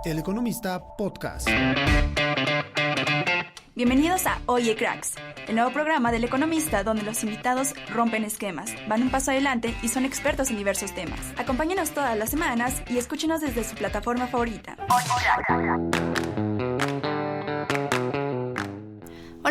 El Economista Podcast. Bienvenidos a Oye Cracks, el nuevo programa del Economista donde los invitados rompen esquemas, van un paso adelante y son expertos en diversos temas. Acompáñenos todas las semanas y escúchenos desde su plataforma favorita.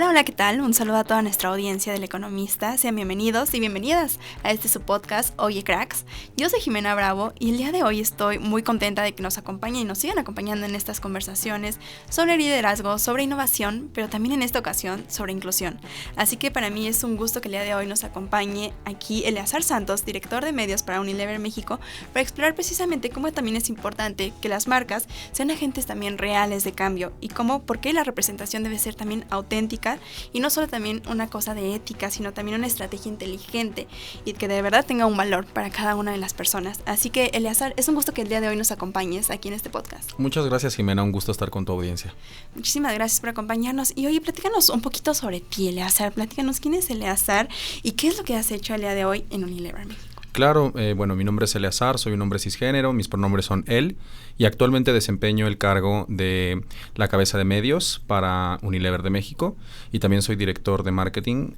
Hola, ¿qué tal? Un saludo a toda nuestra audiencia del Economista. Sean bienvenidos y bienvenidas a su podcast Oye Cracks. Yo soy Jimena Bravo y el día de hoy estoy muy contenta de que nos acompañen y nos sigan acompañando en estas conversaciones sobre liderazgo, sobre innovación, pero también en esta ocasión sobre inclusión. Así que para mí es un gusto que el día de hoy nos acompañe aquí Eleazar Santos, director de medios para Unilever México, para explorar precisamente cómo también es importante que las marcas sean agentes también reales de cambio y por qué la representación debe ser también auténtica y no solo también una cosa de ética, sino también una estrategia inteligente y que de verdad tenga un valor para cada una de las personas. Así que, Eleazar, es un gusto que el día de hoy nos acompañes aquí en este podcast. Muchas gracias, Jimena, un gusto estar con tu audiencia. Muchísimas gracias por acompañarnos. Y oye, platícanos un poquito sobre ti, Eleazar. Platícanos quién es Eleazar y qué es lo que has hecho el día de hoy en Unilever México. Claro, mi nombre es Eleazar, soy un hombre cisgénero, mis pronombres son él y actualmente desempeño el cargo de la cabeza de medios para Unilever de México y también soy director de marketing,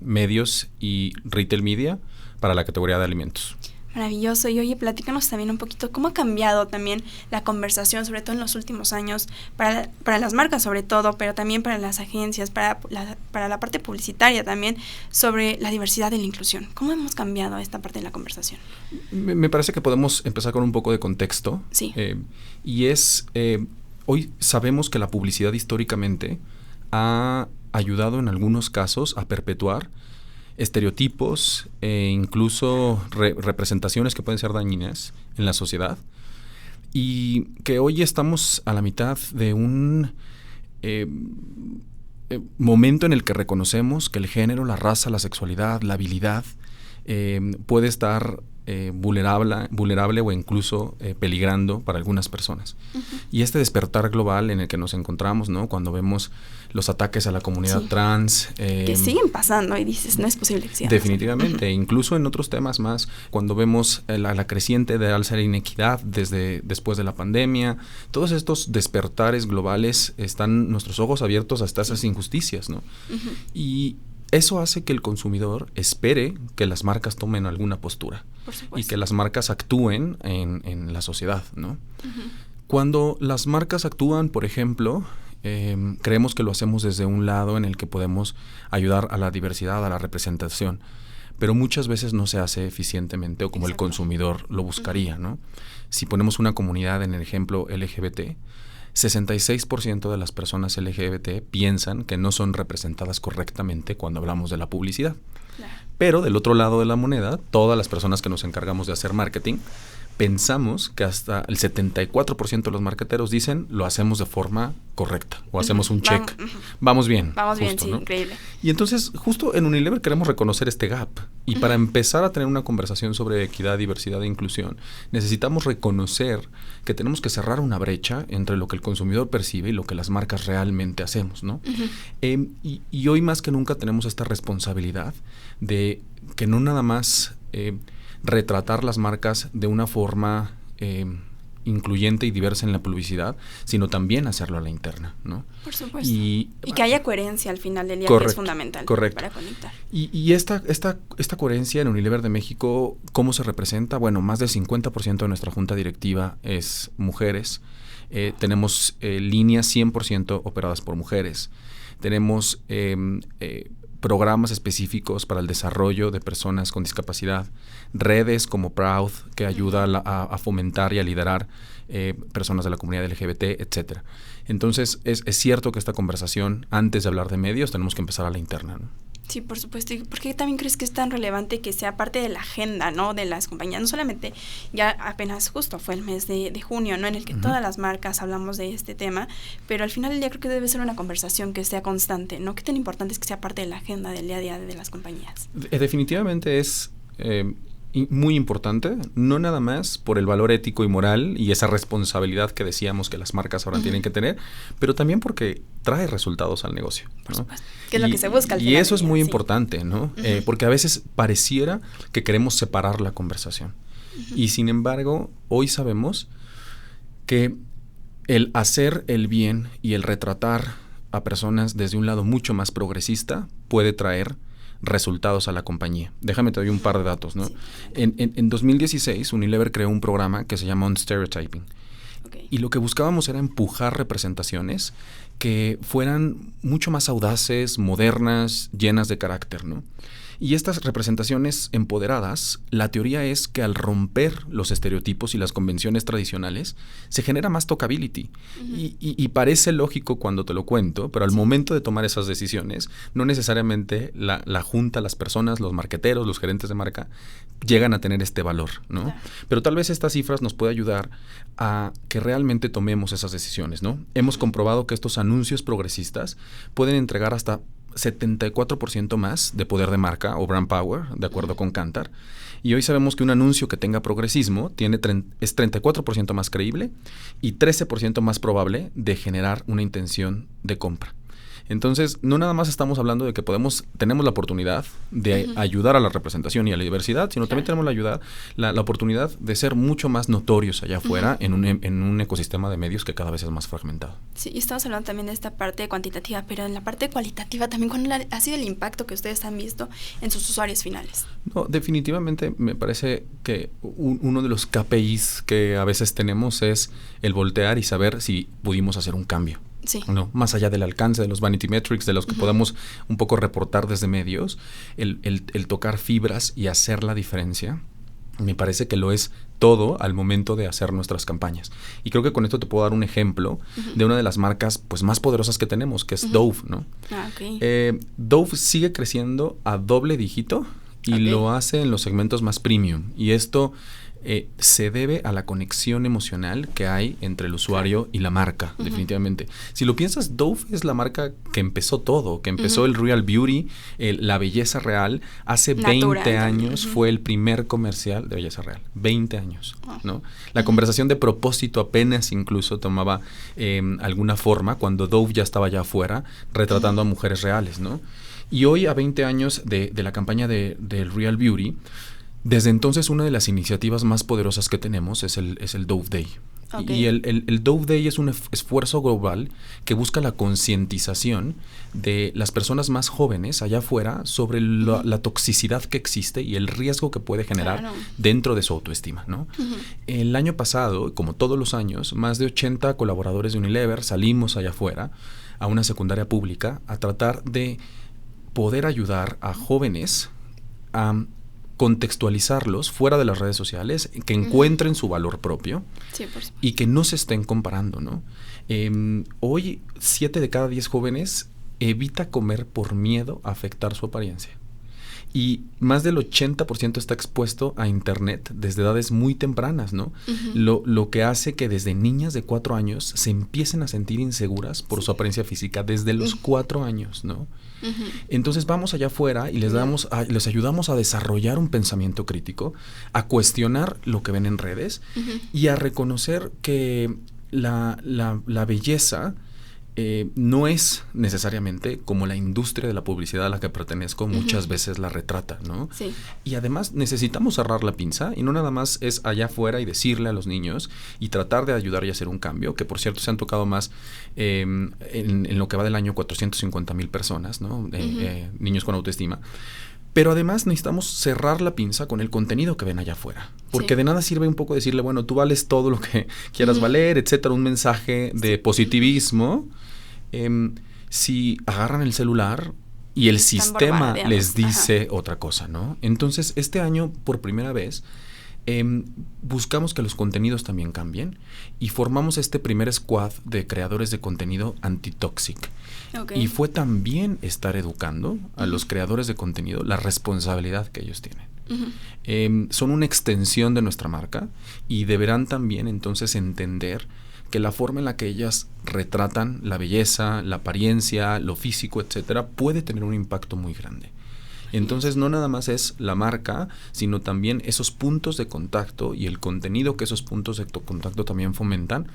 medios y retail media para la categoría de alimentos. Maravilloso. Y oye, platícanos también un poquito cómo ha cambiado también la conversación, sobre todo en los últimos años, para las marcas sobre todo, pero también para las agencias, para la parte publicitaria también, sobre la diversidad y la inclusión. ¿Cómo hemos cambiado esta parte de la conversación? Me parece que podemos empezar con un poco de contexto. Sí. Hoy sabemos que la publicidad históricamente ha ayudado en algunos casos a perpetuar estereotipos e incluso representaciones que pueden ser dañinas en la sociedad y que hoy estamos a la mitad de un momento en el que reconocemos que el género, la raza, la sexualidad, la habilidad puede estar vulnerable o incluso peligrando para algunas personas. Uh-huh. Y este despertar global en el que nos encontramos, ¿no? Cuando vemos los ataques a la comunidad trans. Que siguen pasando y dices, no es posible que sigan definitivamente, pasando. Incluso en otros temas más, cuando vemos la creciente de alza de inequidad después de la pandemia, todos estos despertares globales están nuestros ojos abiertos hasta esas injusticias, ¿no? Uh-huh. Y eso hace que el consumidor espere que las marcas tomen alguna postura y que las marcas actúen en la sociedad, ¿no? Uh-huh. Cuando las marcas actúan, por ejemplo, creemos que lo hacemos desde un lado en el que podemos ayudar a la diversidad, a la representación, pero muchas veces no se hace eficientemente o como el consumidor lo buscaría, ¿no? Si ponemos una comunidad en el ejemplo LGBT, 66% de las personas LGBT piensan que no son representadas correctamente cuando hablamos de la publicidad. Claro. Pero del otro lado de la moneda, todas las personas que nos encargamos de hacer marketing, pensamos que hasta el 74% de los marketeros dicen lo hacemos de forma correcta o hacemos un check. Vamos bien. Vamos justo, bien, sí, ¿no? Increíble. Y entonces, justo en Unilever queremos reconocer este gap. Y para empezar a tener una conversación sobre equidad, diversidad e inclusión, necesitamos reconocer que tenemos que cerrar una brecha entre lo que el consumidor percibe y lo que las marcas realmente hacemos, ¿no? Uh-huh. Y hoy más que nunca tenemos esta responsabilidad de que no nada más retratar las marcas de una forma incluyente y diversa en la publicidad, sino también hacerlo a la interna, ¿no? Por supuesto. Y que haya coherencia al final del día, que es fundamental para conectar. Y esta coherencia en Unilever de México, ¿cómo se representa? Bueno, más del 50% de nuestra junta directiva es mujeres. Tenemos líneas 100% operadas por mujeres. Tenemos programas específicos para el desarrollo de personas con discapacidad, redes como Proud, que ayuda a fomentar y a liderar personas de la comunidad LGBT, etcétera. Entonces, es cierto que esta conversación, antes de hablar de medios, tenemos que empezar a la interna, ¿no? Sí, por supuesto. ¿Y por qué también crees que es tan relevante que sea parte de la agenda, ¿no?, de las compañías? No solamente, ya apenas justo fue el mes de junio, ¿no?, en el que todas las marcas hablamos de este tema, pero al final del día creo que debe ser una conversación que sea constante, ¿no? ¿Qué tan importante es que sea parte de la agenda del día a día de las compañías? Definitivamente es muy importante, no nada más por el valor ético y moral y esa responsabilidad que decíamos que las marcas ahora tienen que tener, pero también porque trae resultados al negocio, ¿no? Por supuesto. Que es lo que se busca al final. Y eso es muy importante, ¿no? Porque a veces pareciera que queremos separar la conversación. Y sin embargo, hoy sabemos que el hacer el bien y el retratar a personas desde un lado mucho más progresista puede traer resultados a la compañía. Déjame te doy un par de datos, ¿no? Sí. En 2016, Unilever creó un programa que se llama On Stereotyping. Okay. Y lo que buscábamos era empujar representaciones que fueran mucho más audaces, modernas, llenas de carácter, ¿no? Y estas representaciones empoderadas, la teoría es que al romper los estereotipos y las convenciones tradicionales, se genera más talkability. Y parece lógico cuando te lo cuento, pero al momento de tomar esas decisiones, no necesariamente la junta, las personas, los marqueteros, los gerentes de marca, llegan a tener este valor, ¿no? Claro. Pero tal vez estas cifras nos puede ayudar a que realmente tomemos esas decisiones, ¿no? Hemos comprobado que estos anuncios progresistas pueden entregar hasta 74% más de poder de marca o brand power, de acuerdo con Kantar. Y hoy sabemos que un anuncio que tenga progresismo es 34% más creíble y 13% más probable de generar una intención de compra. Entonces, no nada más estamos hablando de que tenemos la oportunidad de ayudar a la representación y a la diversidad, sino también tenemos la oportunidad de ser mucho más notorios allá afuera en un ecosistema de medios que cada vez es más fragmentado. Sí, y estamos hablando también de esta parte cuantitativa, pero en la parte cualitativa también, ¿cuál ha sido el impacto que ustedes han visto en sus usuarios finales? No, definitivamente me parece que uno de los KPIs que a veces tenemos es el voltear y saber si pudimos hacer un cambio. Sí. No, más allá del alcance de los vanity metrics, de los que podemos un poco reportar desde medios, el tocar fibras y hacer la diferencia, me parece que lo es todo al momento de hacer nuestras campañas. Y creo que con esto te puedo dar un ejemplo de una de las marcas pues más poderosas que tenemos, que es Dove, ¿no? Ah, okay. Dove sigue creciendo a doble dígito y lo hace en los segmentos más premium. Y esto se debe a la conexión emocional que hay entre el usuario y la marca, definitivamente. Si lo piensas, Dove es la marca que empezó todo, que empezó el Real Beauty, la belleza real. Hace Natural, 20 años fue el primer comercial de belleza real. 20 años, ¿no? La conversación de propósito apenas incluso tomaba alguna forma cuando Dove ya estaba allá afuera retratando a mujeres reales, ¿no? Y hoy, a 20 años de la campaña del Real Beauty, desde entonces una de las iniciativas más poderosas que tenemos es el Dove Day. Okay. Y el Dove Day es un esfuerzo global que busca la concientización de las personas más jóvenes allá afuera sobre la toxicidad que existe y el riesgo que puede generar dentro de su autoestima, ¿no? El año pasado, como todos los años, más de 80 colaboradores de Unilever salimos allá afuera a una secundaria pública a tratar de poder ayudar a jóvenes a contextualizarlos fuera de las redes sociales, que encuentren su valor propio y que no se estén comparando, ¿no? Hoy 7 de cada 10 jóvenes evita comer por miedo a afectar su apariencia. Y más del 80% está expuesto a internet desde edades muy tempranas, ¿no? Lo que hace que desde niñas de 4 años se empiecen a sentir inseguras por su apariencia física desde los 4 años, ¿no? Entonces vamos allá afuera y les ayudamos a desarrollar un pensamiento crítico, a cuestionar lo que ven en redes y a reconocer que la belleza no es necesariamente como la industria de la publicidad a la que pertenezco muchas veces la retrata, ¿no? Sí. Y además necesitamos cerrar la pinza y no nada más es allá afuera y decirle a los niños y tratar de ayudar y hacer un cambio, que por cierto se han tocado más en lo que va del año 450,000 personas, ¿no? Niños con autoestima. Pero además necesitamos cerrar la pinza con el contenido que ven allá afuera. Porque de nada sirve un poco decirle, bueno, tú vales todo lo que quieras valer, etcétera, un mensaje de positivismo. Si agarran el celular y el sistema les dice otra cosa, ¿no? Entonces, este año, por primera vez, buscamos que los contenidos también cambien y formamos este primer squad de creadores de contenido anti-toxic. Y fue también estar educando a los creadores de contenido la responsabilidad que ellos tienen. Son una extensión de nuestra marca y deberán también entonces entender que la forma en la que ellas retratan la belleza, la apariencia, lo físico, etcétera, puede tener un impacto muy grande. Entonces no nada más es la marca, sino también esos puntos de contacto y el contenido que esos puntos de contacto también fomentan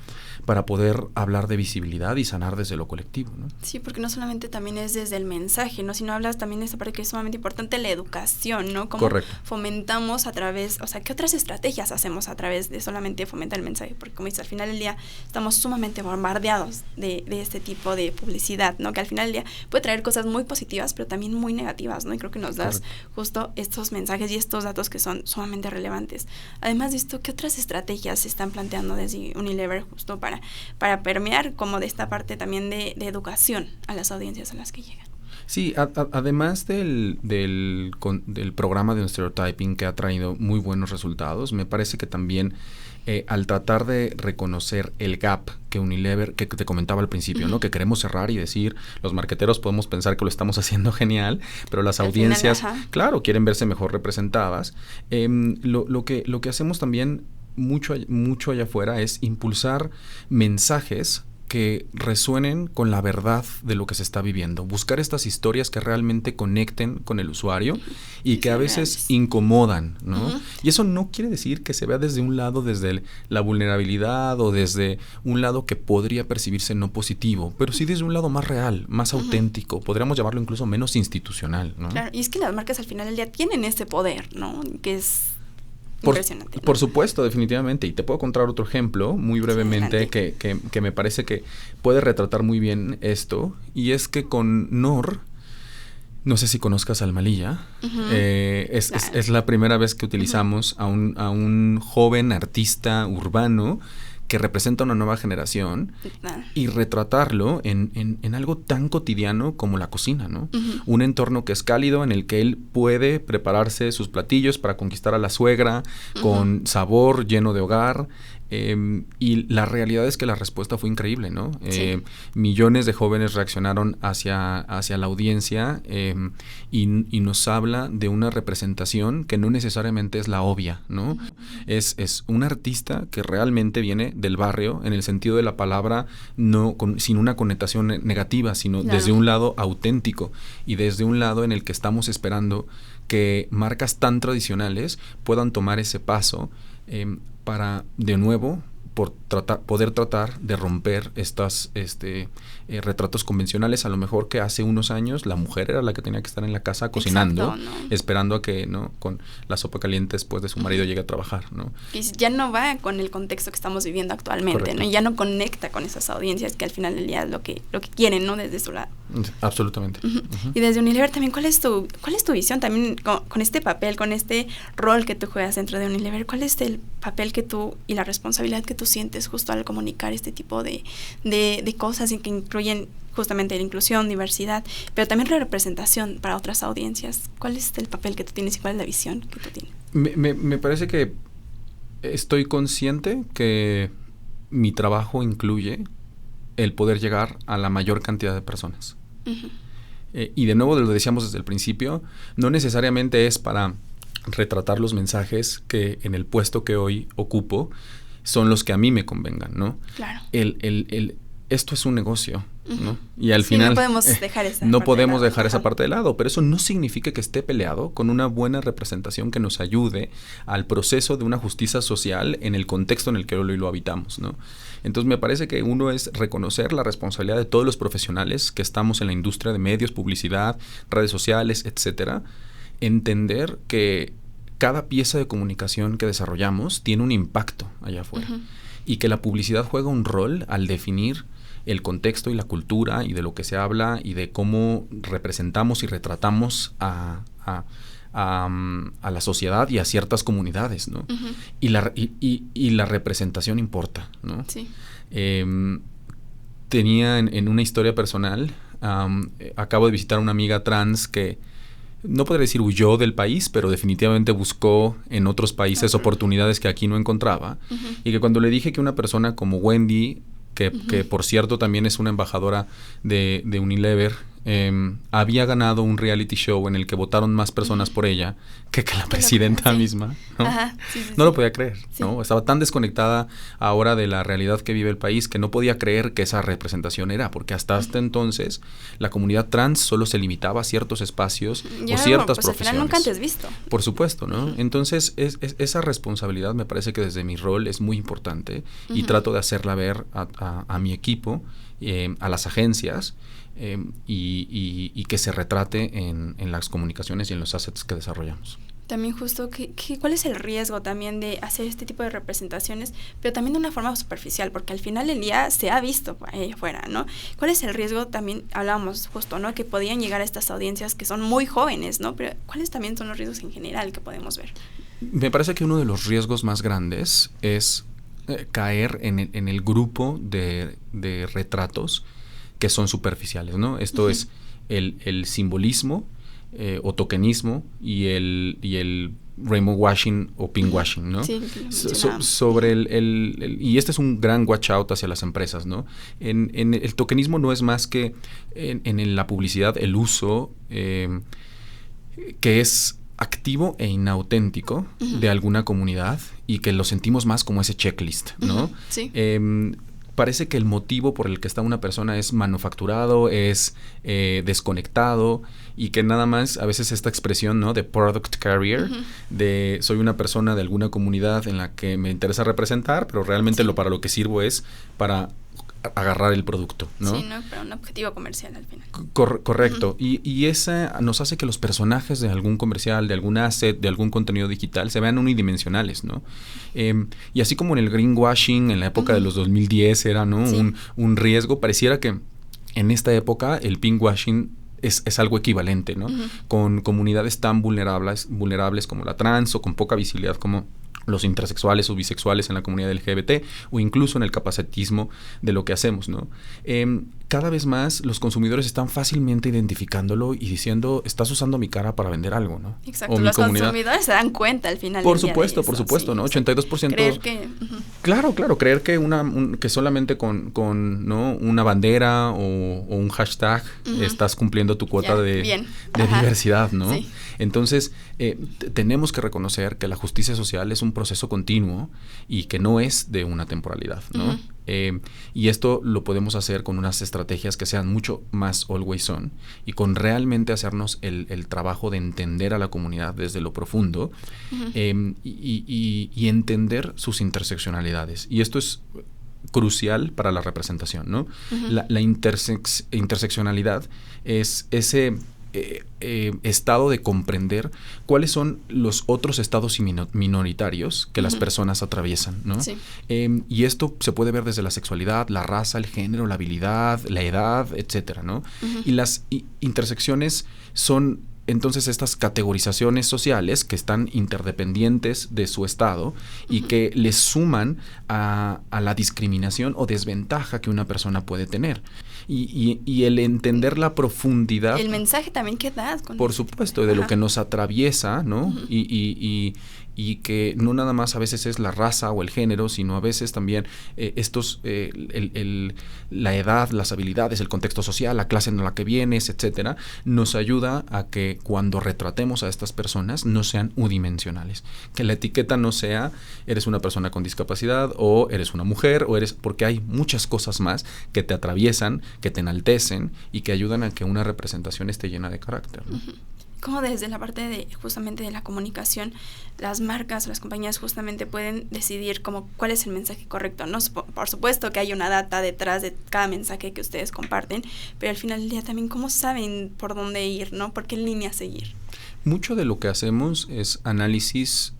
para poder hablar de visibilidad y sanar desde lo colectivo, ¿no? Sí, porque no solamente también es desde el mensaje, ¿no? Sino hablas también de esta parte que es sumamente importante, la educación, ¿no? Cómo Correcto. fomentamos a través, o sea, ¿qué otras estrategias hacemos a través de solamente fomentar el mensaje? Porque como dices, al final del día estamos sumamente bombardeados de este tipo de publicidad, ¿no? Que al final del día puede traer cosas muy positivas, pero también muy negativas, ¿no? Y creo que nos das justo estos mensajes y estos datos que son sumamente relevantes. Además de esto, ¿qué otras estrategias se están planteando desde Unilever justo para permear como de esta parte también de educación a las audiencias a las que llegan? Sí, además del programa de Stereotyping que ha traído muy buenos resultados, me parece que también al tratar de reconocer el gap que Unilever, que te comentaba al principio, ¿no? Que queremos cerrar y decir, los marqueteros podemos pensar que lo estamos haciendo genial, pero las audiencias, claro, quieren verse mejor representadas. Lo que hacemos también mucho allá afuera es impulsar mensajes que resuenen con la verdad de lo que se está viviendo. Buscar estas historias que realmente conecten con el usuario y que a veces incomodan, ¿no? Y eso no quiere decir que se vea desde un lado, desde la vulnerabilidad o desde un lado que podría percibirse no positivo, pero sí desde un lado más real, más auténtico. Podríamos llamarlo incluso menos institucional, ¿no? Claro, y es que las marcas al final del día tienen ese poder, ¿no? Que es impresionante, ¿no? Por supuesto, definitivamente. Y te puedo contar otro ejemplo muy brevemente que me parece que puede retratar muy bien esto. Y es que con Knorr, no sé si conozcas al Malilla, es la primera vez que utilizamos a un joven artista urbano que representa una nueva generación y retratarlo en algo tan cotidiano como la cocina, ¿no? Un entorno que es cálido, en el que él puede prepararse sus platillos para conquistar a la suegra con sabor, lleno de hogar. Y la realidad es que la respuesta fue increíble, ¿no? Millones de jóvenes reaccionaron hacia la audiencia y nos habla de una representación que no necesariamente es la obvia, ¿no? Es un artista que realmente viene del barrio, en el sentido de la palabra, sin una connotación negativa, sino desde un lado auténtico y desde un lado en el que estamos esperando que marcas tan tradicionales puedan tomar ese paso para, de nuevo, poder tratar de romper estos retratos convencionales. A lo mejor que hace unos años la mujer era la que tenía que estar en la casa cocinando, esperando a que, ¿no?, con la sopa caliente después de su marido llegue a trabajar, ¿no? Y ya no va con el contexto que estamos viviendo actualmente, correcto, ¿no? Y ya no conecta con esas audiencias que al final del día es lo que quieren, ¿no? Desde su lado. Absolutamente. Y desde Unilever también, ¿cuál es tu visión también con este papel, con este rol que tú juegas dentro de Unilever? ¿Cuál es el papel que tú y la responsabilidad que tú sientes justo al comunicar este tipo de cosas y que incluyen justamente la inclusión, diversidad, pero también la representación para otras audiencias? ¿Cuál es el papel que tú tienes y cuál es la visión que tú tienes? Me parece que estoy consciente que mi trabajo incluye el poder llegar a la mayor cantidad de personas. Y de nuevo, lo decíamos desde el principio, no necesariamente es para retratar los mensajes que en el puesto que hoy ocupo son los que a mí me convengan, ¿no? Claro. Esto es un negocio, ¿no? Y al final no podemos dejar esa parte de lado, pero eso no significa que esté peleado con una buena representación que nos ayude al proceso de una justicia social en el contexto en el que hoy lo habitamos, ¿no? Entonces me parece que uno es reconocer la responsabilidad de todos los profesionales que estamos en la industria de medios, publicidad, redes sociales, etcétera, entender que cada pieza de comunicación que desarrollamos tiene un impacto allá afuera y que la publicidad juega un rol al definir el contexto y la cultura y de lo que se habla y de cómo representamos y retratamos a la sociedad y a ciertas comunidades, ¿no? Y la representación importa, ¿no? Sí. Tenía en una historia personal, acabo de visitar a una amiga trans que no podría decir huyó del país, pero definitivamente buscó en otros países oportunidades que aquí no encontraba. Y que cuando le dije que una persona como Wendy, que por cierto también es una embajadora de Unilever, había ganado un reality show en el que votaron más personas por ella que la presidenta misma, ¿no? Ajá, no lo podía creer, sí. ¿no? Estaba tan desconectada ahora de la realidad que vive el país que no podía creer que esa representación era, porque hasta entonces la comunidad trans solo se limitaba a ciertos espacios o ciertas profesiones. Al final nunca antes visto. Por supuesto, ¿no? Entonces, esa responsabilidad me parece que desde mi rol es muy importante y trato de hacerla ver a mi equipo, a las agencias, y que se retrate en las comunicaciones y en los assets que desarrollamos. También justo, ¿cuál es el riesgo también de hacer este tipo de representaciones, pero también de una forma superficial? Porque al final del día se ha visto ahí afuera, ¿no? ¿Cuál es el riesgo? También hablábamos justo, ¿no? Que podían llegar a estas audiencias que son muy jóvenes, ¿no? Pero ¿cuáles también son los riesgos en general que podemos ver? Me parece que uno de los riesgos más grandes es caer en el grupo de retratos que son superficiales, ¿no? Esto es el simbolismo o tokenismo y el rainbow washing o pink washing, ¿no? Sí, sobre y este es un gran watch out hacia las empresas, ¿no? En el tokenismo no es más que en la publicidad el uso que es activo e inauténtico de alguna comunidad y que lo sentimos más como ese checklist, ¿no? Sí. Parece que el motivo por el que está una persona es manufacturado, es desconectado, y que nada más a veces esta expresión, ¿no? De product carrier, de soy una persona de alguna comunidad en la que me interesa representar, pero realmente para lo que sirvo es para agarrar el producto, ¿no? Sí, ¿no? Para un objetivo comercial al final. Correcto. Y esa nos hace que los personajes de algún comercial, de algún asset, de algún contenido digital se vean unidimensionales, ¿no? Y así como en el greenwashing, en la época de los 2010 era, ¿no? Sí. Un riesgo, pareciera que en esta época el pinkwashing es algo equivalente, ¿no? Con comunidades tan vulnerables como la trans o con poca visibilidad como los intersexuales o bisexuales en la comunidad LGBT o incluso en el capacitismo de lo que hacemos, ¿no? Cada vez más los consumidores están fácilmente identificándolo y diciendo, estás usando mi cara para vender algo, ¿no? Exacto, los consumidores se dan cuenta al final. Por supuesto, ¿no? 82%. Creer que... Claro, creer que que solamente con ¿no? una bandera o un hashtag estás cumpliendo tu cuota de diversidad, ¿no? Sí. Entonces, tenemos que reconocer que la justicia social es un proceso continuo y que no es de una temporalidad, ¿no? Y esto lo podemos hacer con unas estrategias que sean mucho más always on y con realmente hacernos el trabajo de entender a la comunidad desde lo profundo y entender sus interseccionalidades. Y esto es crucial para la representación, ¿no? La interseccionalidad es ese estado de comprender cuáles son los otros estados minoritarios que las personas atraviesan, ¿no? Sí. Y esto se puede ver desde la sexualidad, la raza, el género, la habilidad, la edad, etcétera, ¿no? Y las intersecciones son entonces estas categorizaciones sociales que están interdependientes de su estado y que les suman a la discriminación o desventaja que una persona puede tener. Y el entender la profundidad. El mensaje también que das. Por supuesto, de lo que nos atraviesa, ¿no? Y que no nada más a veces es la raza o el género, sino a veces también la edad, las habilidades, el contexto social, la clase en la que vienes, etcétera, nos ayuda a que cuando retratemos a estas personas no sean unidimensionales. Que la etiqueta no sea eres una persona con discapacidad o eres una mujer o porque hay muchas cosas más que te atraviesan, que te enaltecen y que ayudan a que una representación esté llena de carácter, ¿no? Como desde la parte justamente de la comunicación, las marcas, las compañías justamente pueden decidir cuál es el mensaje correcto, ¿no? Por supuesto que hay una data detrás de cada mensaje que ustedes comparten, pero al final del día también cómo saben por dónde ir, ¿no? ¿Por qué línea seguir? Mucho de lo que hacemos es análisis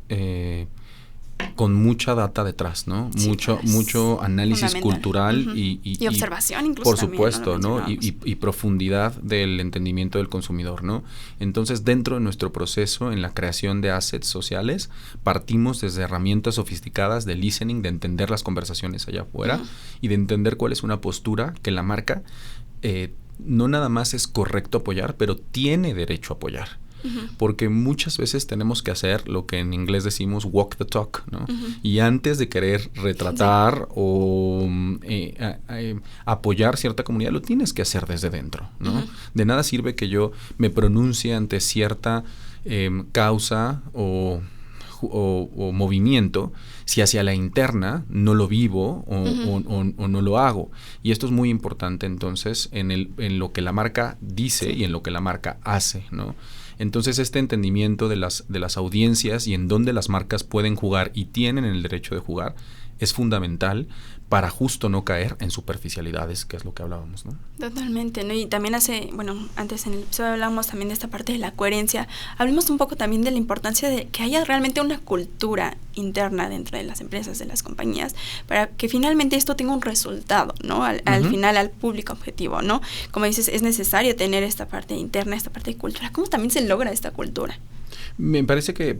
con mucha data detrás, ¿no? Sí, mucho análisis cultural y observación incluso. Por supuesto, ¿no? Y profundidad del entendimiento del consumidor, ¿no? Entonces, dentro de nuestro proceso en la creación de assets sociales, partimos desde herramientas sofisticadas de listening, de entender las conversaciones allá afuera y de entender cuál es una postura que la marca no nada más es correcto apoyar, pero tiene derecho a apoyar. porque muchas veces tenemos que hacer lo que en inglés decimos walk the talk, ¿no? Y antes de querer retratar o apoyar cierta comunidad, lo tienes que hacer desde dentro, ¿no? De nada sirve que yo me pronuncie ante cierta causa o movimiento si hacia la interna no lo vivo o no lo hago. Y esto es muy importante entonces en lo que la marca dice y en lo que la marca hace, ¿no? Entonces este entendimiento de las audiencias y en dónde las marcas pueden jugar y tienen el derecho de jugar es fundamental para justo no caer en superficialidades, que es lo que hablábamos, ¿no? Totalmente, ¿no? Y también antes en el episodio hablábamos también de esta parte de la coherencia. Hablemos un poco también de la importancia de que haya realmente una cultura interna dentro de las empresas, de las compañías, para que finalmente esto tenga un resultado, ¿no? Al final, al público objetivo, ¿no? Como dices, es necesario tener esta parte interna, esta parte de cultura. ¿Cómo también se logra esta cultura? Me parece que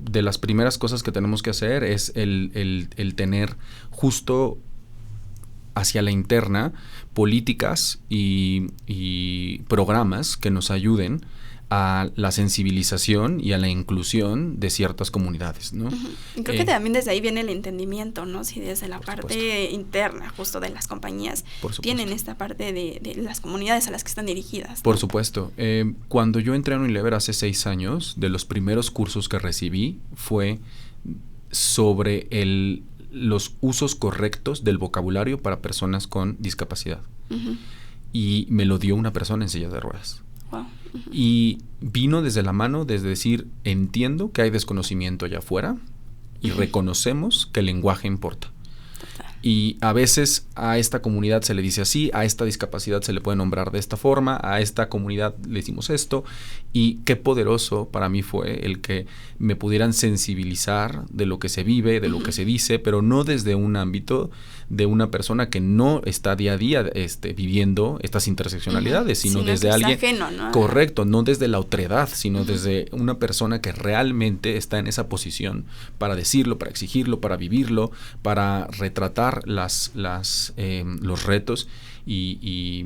de las primeras cosas que tenemos que hacer es el tener justo hacia la interna políticas y programas que nos ayuden a la sensibilización y a la inclusión de ciertas comunidades, ¿no? Y creo que también desde ahí viene el entendimiento, ¿no? Si desde la parte interna justo de las compañías tienen esta parte de las comunidades a las que están dirigidas, ¿no? Por supuesto. Cuando yo entré a Unilever hace 6 años, de los primeros cursos que recibí fue sobre los usos correctos del vocabulario para personas con discapacidad. Y me lo dio una persona en silla de ruedas. Wow. Y vino desde la mano, desde decir, entiendo que hay desconocimiento allá afuera y reconocemos que el lenguaje importa. Y a veces a esta comunidad se le dice así, a esta discapacidad se le puede nombrar de esta forma, a esta comunidad le decimos esto. Y qué poderoso para mí fue el que me pudieran sensibilizar de lo que se vive, de lo que se dice, pero no desde un ámbito de una persona que no está día a día viviendo estas interseccionalidades, sino desde alguien ajeno, ¿no? Correcto, no desde la otredad, sino desde una persona que realmente está en esa posición para decirlo, para exigirlo, para vivirlo, para retratar los retos y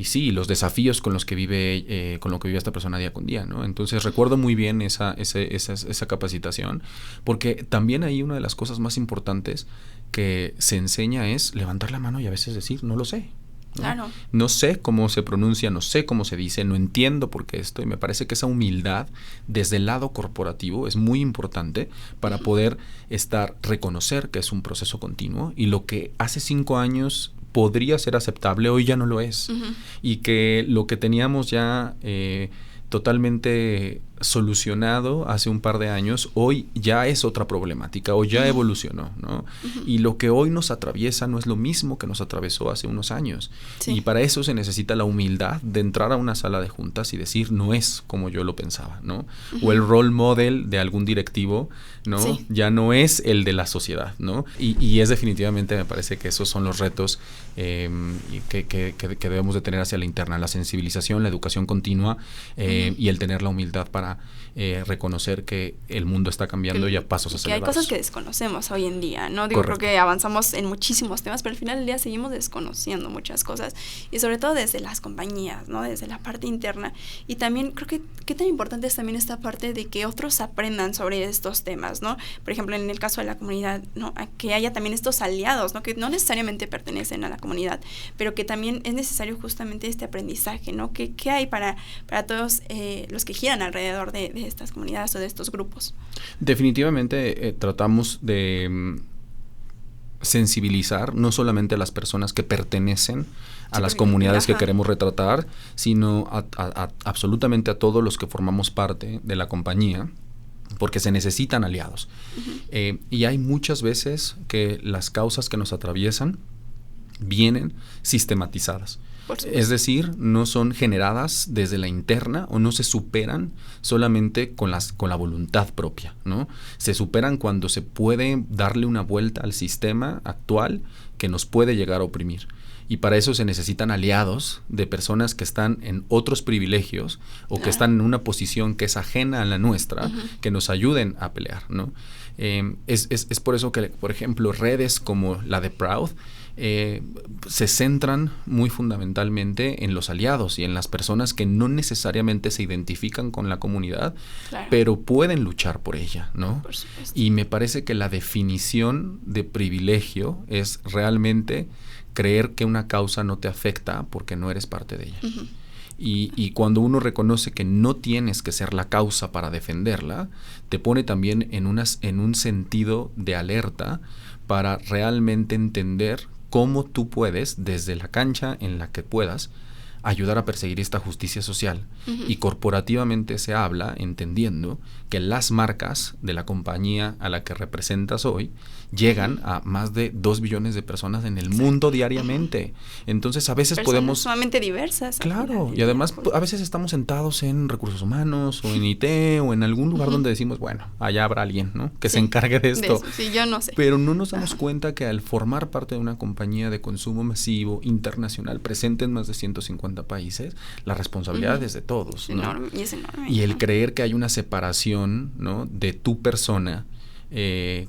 sí, los desafíos con los que vive esta persona día con día, ¿no? Entonces recuerdo muy bien esa capacitación, porque también ahí una de las cosas más importantes que se enseña es levantar la mano y a veces decir, no lo sé, ¿no? Claro. No sé cómo se pronuncia, no sé cómo se dice, no entiendo por qué esto, y me parece que esa humildad desde el lado corporativo es muy importante para poder reconocer que es un proceso continuo y lo que hace 5 años podría ser aceptable, hoy ya no lo es. Y que lo que teníamos ya totalmente solucionado hace un par de años, hoy ya es otra problemática, hoy ya evolucionó, ¿no? Y lo que hoy nos atraviesa no es lo mismo que nos atravesó hace unos años. Y para eso se necesita la humildad de entrar a una sala de juntas y decir, no es como yo lo pensaba, ¿no? O el role model de algún directivo, ¿no? Ya no es el de la sociedad, ¿no? Y es definitivamente, me parece que esos son los retos que debemos de tener hacia la interna, la sensibilización, la educación continua y el tener la humildad para reconocer que el mundo está cambiando y a pasos acelerados. Que hay cosas que desconocemos hoy en día, ¿no? Digo, creo que avanzamos en muchísimos temas, pero al final del día seguimos desconociendo muchas cosas y sobre todo desde las compañías, ¿no? Desde la parte interna. Y también creo que qué tan importante es también esta parte de que otros aprendan sobre estos temas, ¿no? Por ejemplo, en el caso de la comunidad, ¿no? Que haya también estos aliados, ¿no? Que no necesariamente pertenecen a la comunidad, pero que también es necesario justamente este aprendizaje, ¿no? ¿Qué hay para todos los que giran alrededor de estas comunidades o de estos grupos? Definitivamente tratamos de sensibilizar no solamente a las personas que pertenecen a las comunidades que queremos retratar, sino absolutamente a todos los que formamos parte de la compañía, porque se necesitan aliados. Y hay muchas veces que las causas que nos atraviesan vienen sistematizadas. Es decir, no son generadas desde la interna o no se superan solamente con la voluntad propia, ¿no? Se superan cuando se puede darle una vuelta al sistema actual que nos puede llegar a oprimir. Y para eso se necesitan aliados de personas que están en otros privilegios o que están en una posición que es ajena a la nuestra, que nos ayuden a pelear, ¿no? Es por eso que, por ejemplo, redes como la de Proud se centran muy fundamentalmente en los aliados y en las personas que no necesariamente se identifican con la comunidad, Claro. pero pueden luchar por ella, ¿no? Por supuesto. Y me parece que la definición de privilegio es realmente creer que una causa no te afecta porque no eres parte de ella. Ujú. Y cuando uno reconoce que no tienes que ser la causa para defenderla, te pone también en un sentido de alerta para realmente entender cómo tú puedes, desde la cancha en la que puedas, ayudar a perseguir esta justicia social. Ujú. Y corporativamente se habla entendiendo que las marcas de la compañía a la que representas hoy llegan a más de 2 billones de personas en el mundo diariamente. Entonces, a veces Personas podemos... sumamente diversas. al Claro, final del y además día. a veces estamos sentados en recursos humanos o en IT o en algún lugar donde decimos, bueno, allá habrá alguien, ¿no? Que se Sí, encargue de esto. eso, sí, yo no sé. Pero no nos damos cuenta que al formar parte de una compañía de consumo masivo internacional presente en más de 150 países, la responsabilidad es de todos, Es ¿no? enorme, y es enorme. Y el Ajá. creer que hay una separación, ¿no? De tu persona,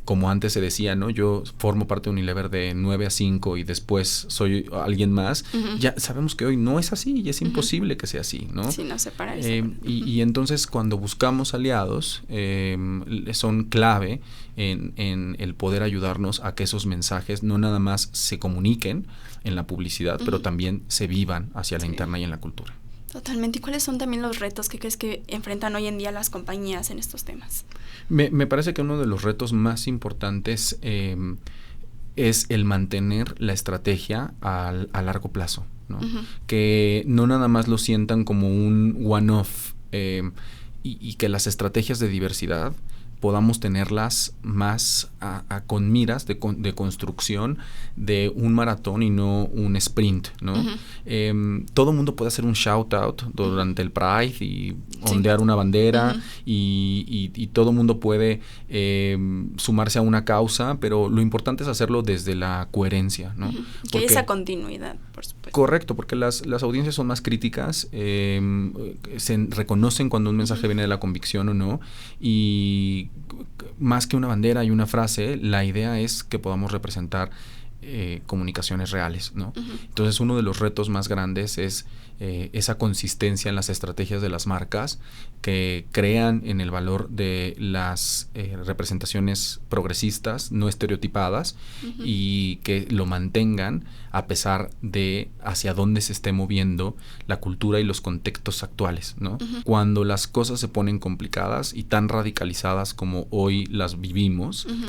como antes se decía, ¿no? Yo formo parte de Unilever de 9 a 5 y después soy alguien más. Ujú. Ya sabemos que hoy no es así y es imposible que sea así, ¿no? Sí, no separar eso. Y entonces cuando buscamos aliados, son clave en el poder ayudarnos a que esos mensajes no nada más se comuniquen en la publicidad, pero también se vivan hacia la Sí. interna y en la cultura. Totalmente. ¿Y cuáles son también los retos que crees que enfrentan hoy en día las compañías en estos temas? Me parece que uno de los retos más importantes es el mantener la estrategia a largo plazo, ¿no? Ujú. Que no nada más lo sientan como un one-off y que las estrategias de diversidad podamos tenerlas más con miras de construcción de un maratón y no un sprint, ¿no? Ujú. Todo el mundo puede hacer un shout out durante el Pride y Sí. ondear una bandera Ujú. y todo el mundo puede sumarse a una causa, pero lo importante es hacerlo desde la coherencia, ¿no? Ujú. Que hay Porque- esa continuidad, por supuesto. Correcto, porque las audiencias son más críticas, se reconocen cuando un mensaje viene de la convicción o no, y más que una bandera y una frase, la idea es que podamos representar comunicaciones reales, ¿no? Ujú. Entonces, uno de los retos más grandes es esa consistencia en las estrategias de las marcas que crean en el valor de las representaciones progresistas, no estereotipadas, Ujú. y que lo mantengan a pesar de hacia dónde se esté moviendo la cultura y los contextos actuales, ¿no? Ujú. Cuando las cosas se ponen complicadas y tan radicalizadas como hoy las vivimos, Ujú.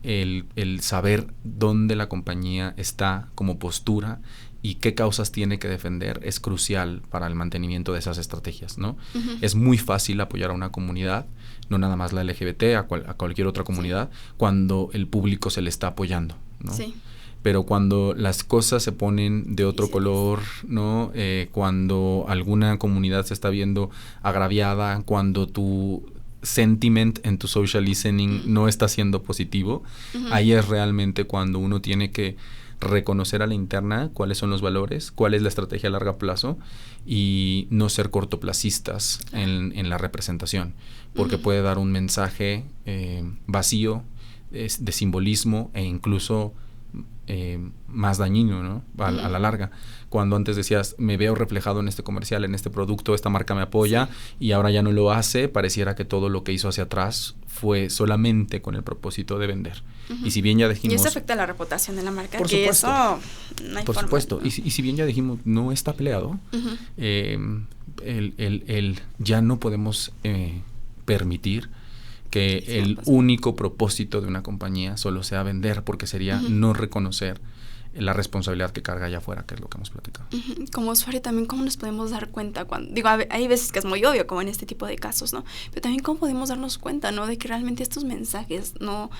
el saber dónde la compañía está como postura y qué causas tiene que defender es crucial para el mantenimiento de esas estrategias, ¿no? Ujú. Es muy fácil apoyar a una comunidad, no nada más la LGBT, a cualquier otra comunidad, cuando el público se le está apoyando, ¿no? Sí. Pero cuando las cosas se ponen de otro Sí. color, ¿no? Cuando alguna comunidad se está viendo agraviada, cuando tu sentiment en tu social listening no está siendo positivo, Ujú. ahí es realmente cuando uno tiene que reconocer a la interna cuáles son los valores, cuál es la estrategia a largo plazo y no ser cortoplacistas en la representación, porque puede dar un mensaje vacío de simbolismo e incluso más dañino, ¿no? A la larga. Cuando antes decías, me veo reflejado en este comercial, en este producto, esta marca me apoya, y ahora ya no lo hace, pareciera que todo lo que hizo hacia atrás fue solamente con el propósito de vender. Ujú. Y si bien ya Y dijimos... eso afecta la reputación de la marca. Por que supuesto. eso no hay Por forma, supuesto. ¿no? Y si bien ya dijimos, no está peleado, Ujú. ya no podemos permitir que Sí, el pasa. único propósito de una compañía solo sea vender, porque sería Ujú. no reconocer la responsabilidad que carga allá afuera, que es lo que hemos platicado. Ujú. Como usuario también, ¿cómo nos podemos dar cuenta? Digo, hay veces que es muy obvio, como en este tipo de casos, ¿no? Pero también cómo podemos darnos cuenta, ¿no? De que realmente estos mensajes no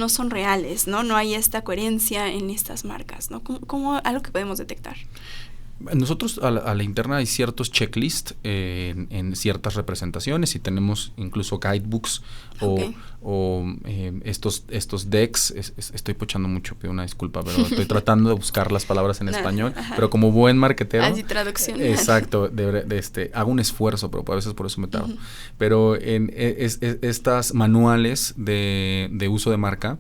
son reales, ¿no? No hay esta coherencia en estas marcas, ¿no? ¿Cómo algo que podemos detectar? Nosotros a la interna hay ciertos checklists en ciertas representaciones y tenemos incluso guidebooks o estos decks. Estoy pochando mucho, pido una disculpa, pero estoy tratando de buscar las palabras en español, pero como buen marketero. Así traducción. Exacto, hago un esfuerzo, pero a veces por eso me tardo. Pero en estas manuales de uso de marca,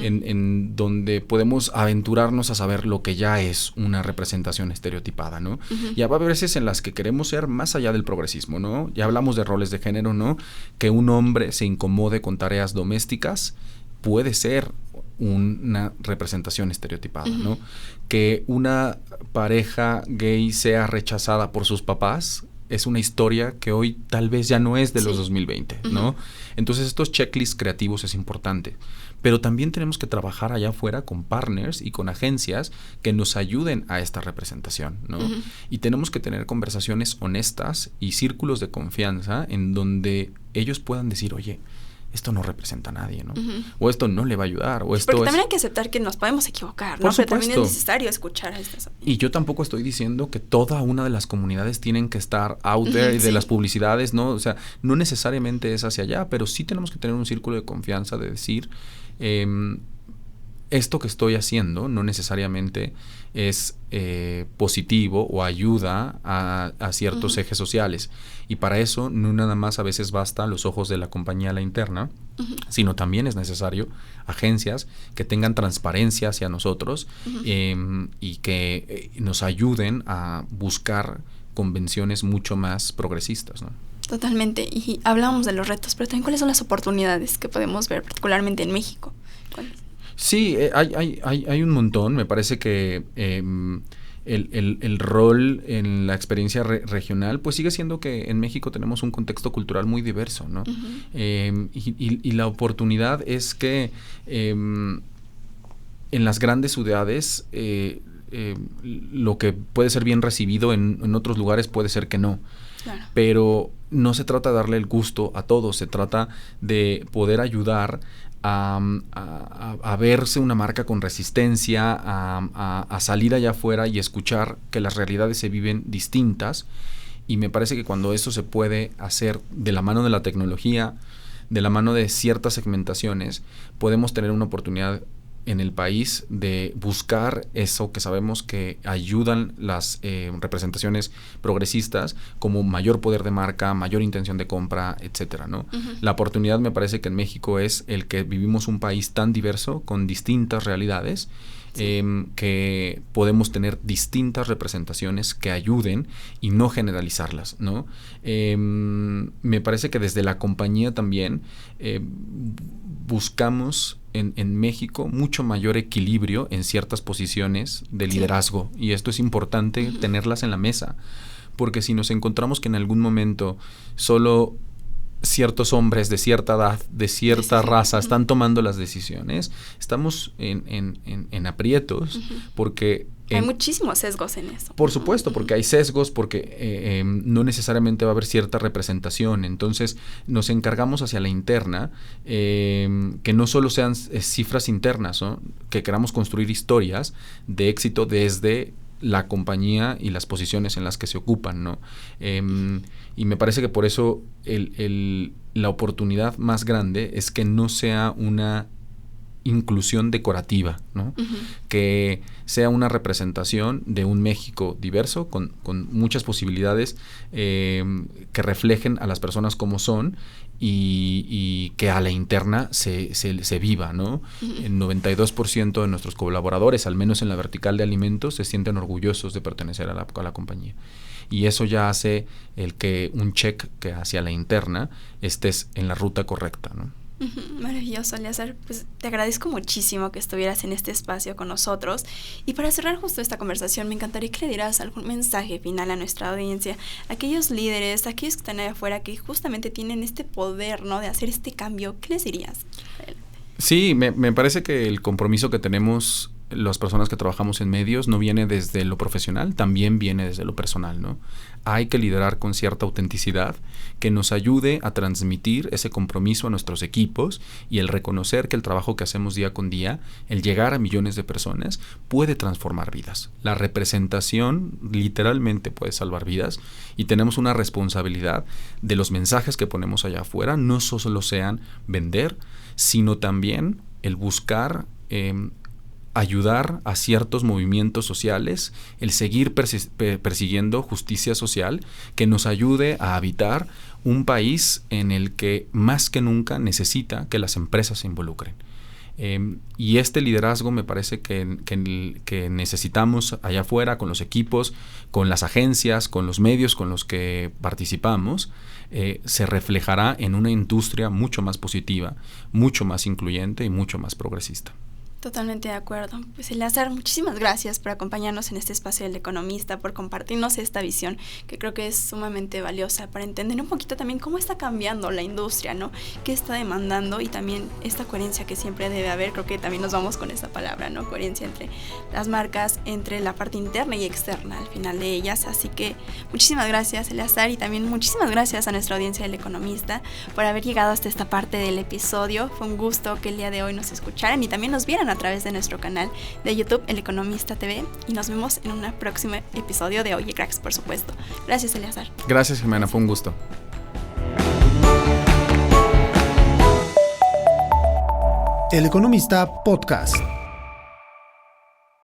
en donde podemos aventurarnos a saber lo que ya es una representación estereotipada, ¿no? Ya va a haber veces en las que queremos ser más allá del progresismo, ¿no? Ya hablamos de roles de género, ¿no? Que un hombre se incomode con tareas domésticas puede ser una representación estereotipada, ¿no? Que una pareja gay sea rechazada por sus papás es una historia que hoy tal vez ya no es de los 2020, ¿no? Entonces estos checklists creativos es importante. Pero también tenemos que trabajar allá afuera con partners y con agencias que nos ayuden a esta representación, ¿no? Y tenemos que tener conversaciones honestas y círculos de confianza en donde ellos puedan decir, oye, esto no representa a nadie, ¿no? O esto no le va a ayudar, o esto Porque también hay que aceptar que nos podemos equivocar, ¿no? Pero también es necesario escuchar a estas opiniones. Y yo tampoco estoy diciendo que toda una de las comunidades tienen que estar out there y de las publicidades, ¿no? O sea, no necesariamente es hacia allá, pero sí tenemos que tener un círculo de confianza de decir, esto que estoy haciendo no necesariamente es positivo o ayuda a ciertos ejes sociales. Y para eso no nada más a veces basta los ojos de la compañía a la interna, sino también es necesario agencias que tengan transparencia hacia nosotros y que nos ayuden a buscar convenciones mucho más progresistas, ¿no? Totalmente. Y hablábamos de los retos, pero también cuáles son las oportunidades que podemos ver, particularmente en México. ¿Cuáles? Sí, hay un montón. Me parece que el rol en la experiencia regional, pues sigue siendo que en México tenemos un contexto cultural muy diverso, ¿no? Y la oportunidad es que en las grandes ciudades lo que puede ser bien recibido en otros lugares puede ser que no. Claro. Pero no se trata de darle el gusto a todos, se trata de poder ayudar a verse una marca con resistencia, a salir allá afuera y escuchar que las realidades se viven distintas. Y me parece que cuando eso se puede hacer de la mano de la tecnología, de la mano de ciertas segmentaciones, podemos tener una oportunidad en el país de buscar eso que sabemos que ayudan las representaciones progresistas, como mayor poder de marca, mayor intención de compra, etcétera, ¿no? La oportunidad me parece que en México es el que vivimos un país tan diverso, con distintas realidades, que podemos tener distintas representaciones que ayuden y no generalizarlas, ¿no? Me parece que desde la compañía también buscamos en México mucho mayor equilibrio en ciertas posiciones de liderazgo, y esto es importante tenerlas en la mesa, porque si nos encontramos que en algún momento solo ciertos hombres de cierta edad, de cierta raza están tomando las decisiones, estamos en aprietos, porque hay muchísimos sesgos en eso. Por supuesto, porque hay sesgos, porque no necesariamente va a haber cierta representación. Entonces nos encargamos hacia la interna, que no solo sean cifras internas, ¿no? Que queramos construir historias de éxito desde la compañía y las posiciones en las que se ocupan, ¿no? Y me parece que por eso la oportunidad más grande es que no sea una inclusión decorativa, ¿no? Que sea una representación de un México diverso, con muchas posibilidades, que reflejen a las personas como son, y que a la interna se viva, ¿no? El 92% de nuestros colaboradores, al menos en la vertical de alimentos, se sienten orgullosos de pertenecer a la compañía. Y eso ya hace el que un check que hacia la interna estés en la ruta correcta, ¿no? Maravilloso, Eleazar. Pues te agradezco muchísimo que estuvieras en este espacio con nosotros. Y para cerrar justo esta conversación, me encantaría que le dieras algún mensaje final a nuestra audiencia, a aquellos líderes, a aquellos que están allá afuera, que justamente tienen este poder, ¿no?, de hacer este cambio. ¿Qué les dirías? Sí, me parece que el compromiso que tenemos las personas que trabajamos en medios no viene desde lo profesional, también viene desde lo personal, ¿no? Hay que liderar con cierta autenticidad que nos ayude a transmitir ese compromiso a nuestros equipos y el reconocer que el trabajo que hacemos día con día, el llegar a millones de personas, puede transformar vidas. La representación literalmente puede salvar vidas y tenemos una responsabilidad de los mensajes que ponemos allá afuera, no solo sean vender, sino también el buscar ayudar a ciertos movimientos sociales, el seguir persiguiendo justicia social que nos ayude a habitar un país en el que más que nunca necesita que las empresas se involucren. Y este liderazgo me parece que necesitamos allá afuera con los equipos, con las agencias, con los medios con los que participamos, se reflejará en una industria mucho más positiva, mucho más incluyente y mucho más progresista. Totalmente de acuerdo. Pues Eleazar, muchísimas gracias por acompañarnos en este espacio del Economista, por compartirnos esta visión que creo que es sumamente valiosa para entender un poquito también cómo está cambiando la industria, ¿no? Qué está demandando y también esta coherencia que siempre debe haber. Creo que también nos vamos con esta palabra, ¿no? Coherencia entre las marcas, entre la parte interna y externa al final de ellas. Así que muchísimas gracias, Eleazar, y también muchísimas gracias a nuestra audiencia del Economista por haber llegado hasta esta parte del episodio. Fue un gusto que el día de hoy nos escucharan y también nos vieran a través de nuestro canal de YouTube, El Economista TV, y nos vemos en un próximo episodio de Oye Cracks, por supuesto. Gracias, Eleazar. Gracias, Jimena, fue un gusto. El Economista Podcast.